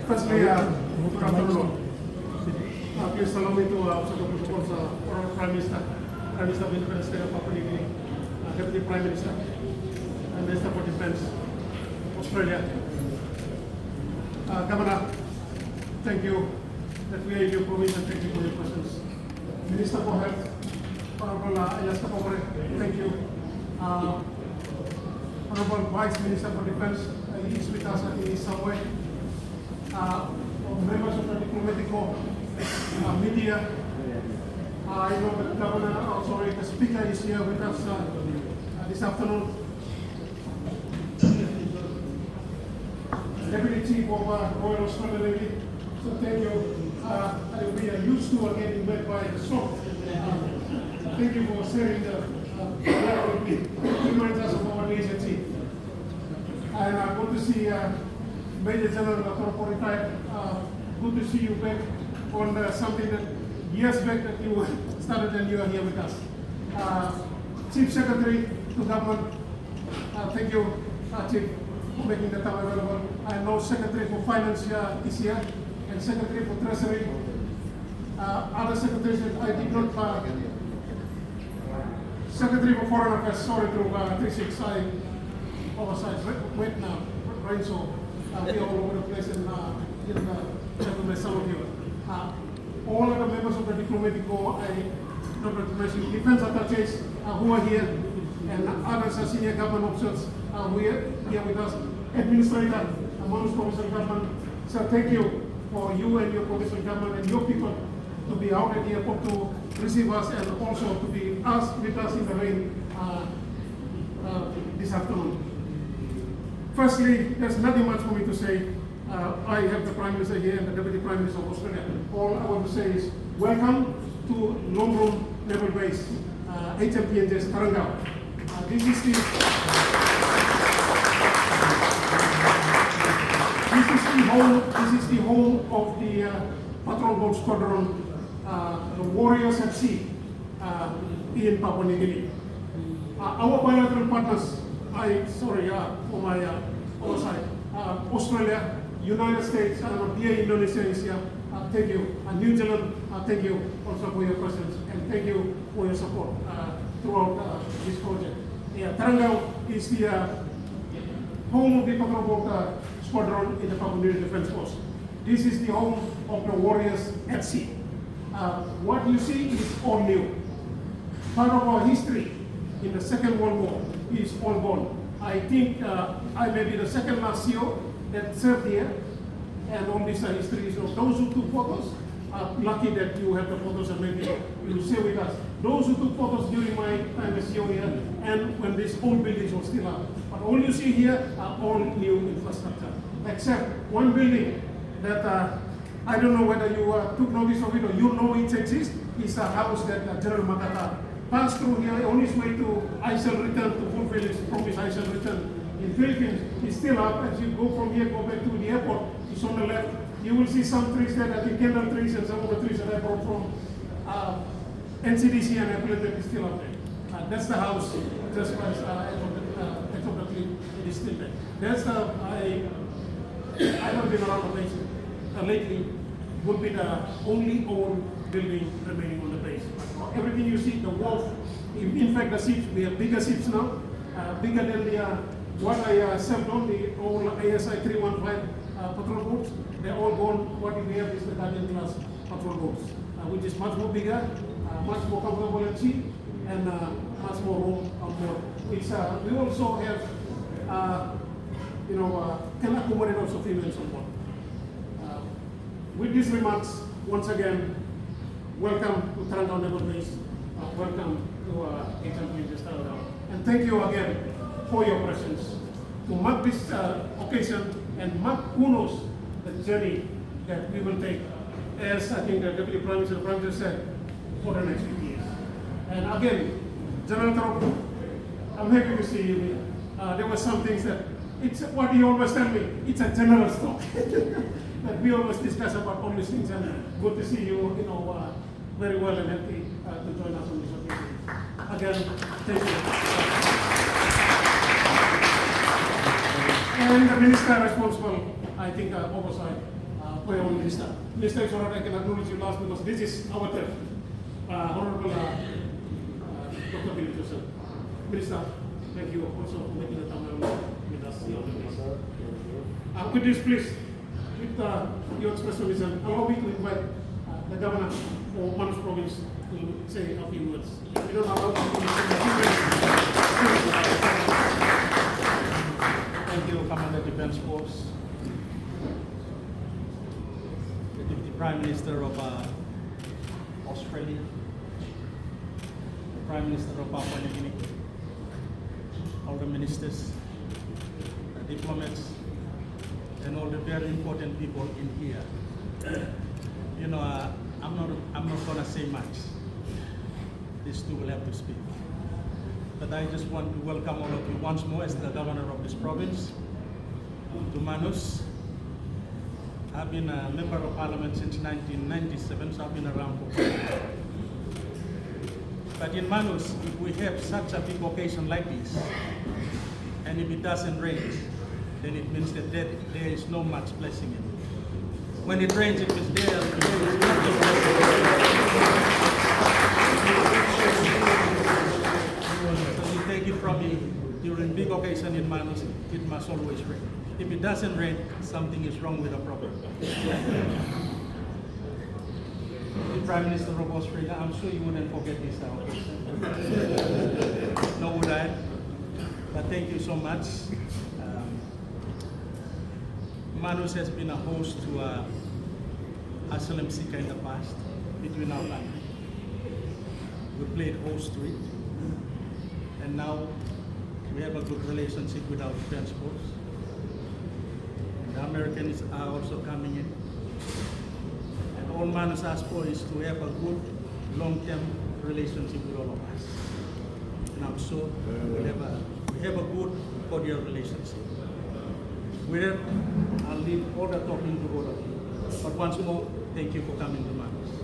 Firstly, good afternoon. Please allow me to also propose for Prime Minister of Independent State of Papua New Guinea, Deputy Prime Minister, and Minister for Defence, Australia. Governor, thank you that we are in your province and thank you for your presence. Minister for Health, Honorable Elias Kapokore, thank you. Honorable Vice Minister for Defence, he is with us in some way. Members of the diplomatic corps, media. I know that the Governor, sorry, the Speaker is here with us this afternoon. Deputy Chief of Royal Australian Navy. So thank you. We are used to getting met by the storm. Thank you for sharing the letter with me. Reminds us of our agency. And good to see Major General Dr. retired. Good to see you back on something that years back that you started and you are here with us. Chief Secretary to Government, thank you, Chief, for making the time available. I know Secretary for Finance is here and Secretary for Treasury. Other secretaries that I did not. Secretary for Foreign Affairs, sorry to 36, I oversight, wait now, right, so we are all over the place and some of you. All of the members of the diplomatic corps, I not to mention defense attaches who are here, and others are senior government officials who are here with us. Administrator, Manus Provincial Government, sir, thank you for you and your provincial government and your people to be out at the airport to receive us and also to be with us in the rain this afternoon. Firstly, there's nothing much for me to say. I have the Prime Minister here and the Deputy Prime Minister of Australia. All I want to say is welcome to Lombrum Naval Base, HMPNJ's Tarangao. This is the home of the patrol boat squadron, the Warriors at Sea in Papua New Guinea. Our bilateral partners, for my oversight, Australia, United States, here Indonesia is here. Thank you. New Zealand, thank you also for your presence and thank you for your support throughout this project. Tarangao is the home of the patrol boat squadron in the Papua New Guinea Defence Force. This is the home of the Warriors at Sea. What you see is all new. Part of our history in the Second World War is all gone. I think I may be the second last CEO that served here, and all this history. So those who took photos are lucky that you have the photos and maybe you will share with us. Those who took photos during my time as CEO here and when these old buildings were still up. But all you see here are all new infrastructure, except one building that I don't know whether you took notice of it or you know it exists. It's a house that General Makata passed through here on his way to Aisel return to fulfill his promise. Aisel return in Philippines. It's still up. As you go from here, go back to the airport. It's on the left. You will see some trees there. I think candle trees and some of the trees that I brought from NCDC and Admiral that is still up there. That's the house. Just as edge of the cliff. It is still there. That's the I haven't been around the place lately. Would be the only old building remaining on the base. Everything you see, the wharf, in fact the ships, we have bigger ships now, bigger than the what I served on, the old ASI 315 patrol boats. They're all gone. What we have is the Guardian class patrol boats, which is much more bigger, much more comfortable at sea, and much more room on board. We also have, can accommodate also females on board. With these remarks, once again, welcome to Tarangao Naval Base. Welcome to HMPNJ Tarangao. And thank you again for your presence to mark this occasion and mark who knows the journey that we will take, as I think the Deputy Prime Minister, the Prime Minister said, for the next 50 years. And again, General Tarok, I'm happy to see you here. There were some things that, it's what you always tell me, it's a general talk. That we always discuss about all these things, and good to see you, very well and happy to join us on this occasion. Again, thank you. And the minister responsible, I think, oversight, Honorable Minister. Minister, it's all right, I can acknowledge you last because this is our turn. Honorable Dr. Benjamin, sir. Minister, thank you also for making the time with us. With this, please, with your express permission, allow me to invite the governor for Manus province to say a few words. We don't allow Thank you, Commander Defense Force, the Deputy Prime Minister of Australia, the Prime Minister of Papua New Guinea, all the ministers, the diplomats, and all the very important people in here. You know, I'm not gonna say much. These two will have to speak. But I just want to welcome all of you once more as the governor of this province to Manus. I've been a member of parliament since 1997, so I've been around for quite a while. But in Manus, if we have such a big occasion like this, and if it doesn't rain, then it means that there is no much blessing in it. When it rains, it means there is not a blessing. So you take it from me, during big occasion in Manus, it must always rain. If it doesn't rain, something is wrong with the program. The Prime Minister of Australia, I'm sure you wouldn't forget this now. No, would I? But thank you so much. Manus has been a host to asylum seeker in the past between our countries. We played host to it. And now we have a good relationship with our defense force. And the Americans are also coming in. And all Manus asks for is to have a good long-term relationship with all of us. And I'm sure we have a good cordial relationship. With that, I'll leave all the talking to all of you. But once more, thank you for coming to Manus.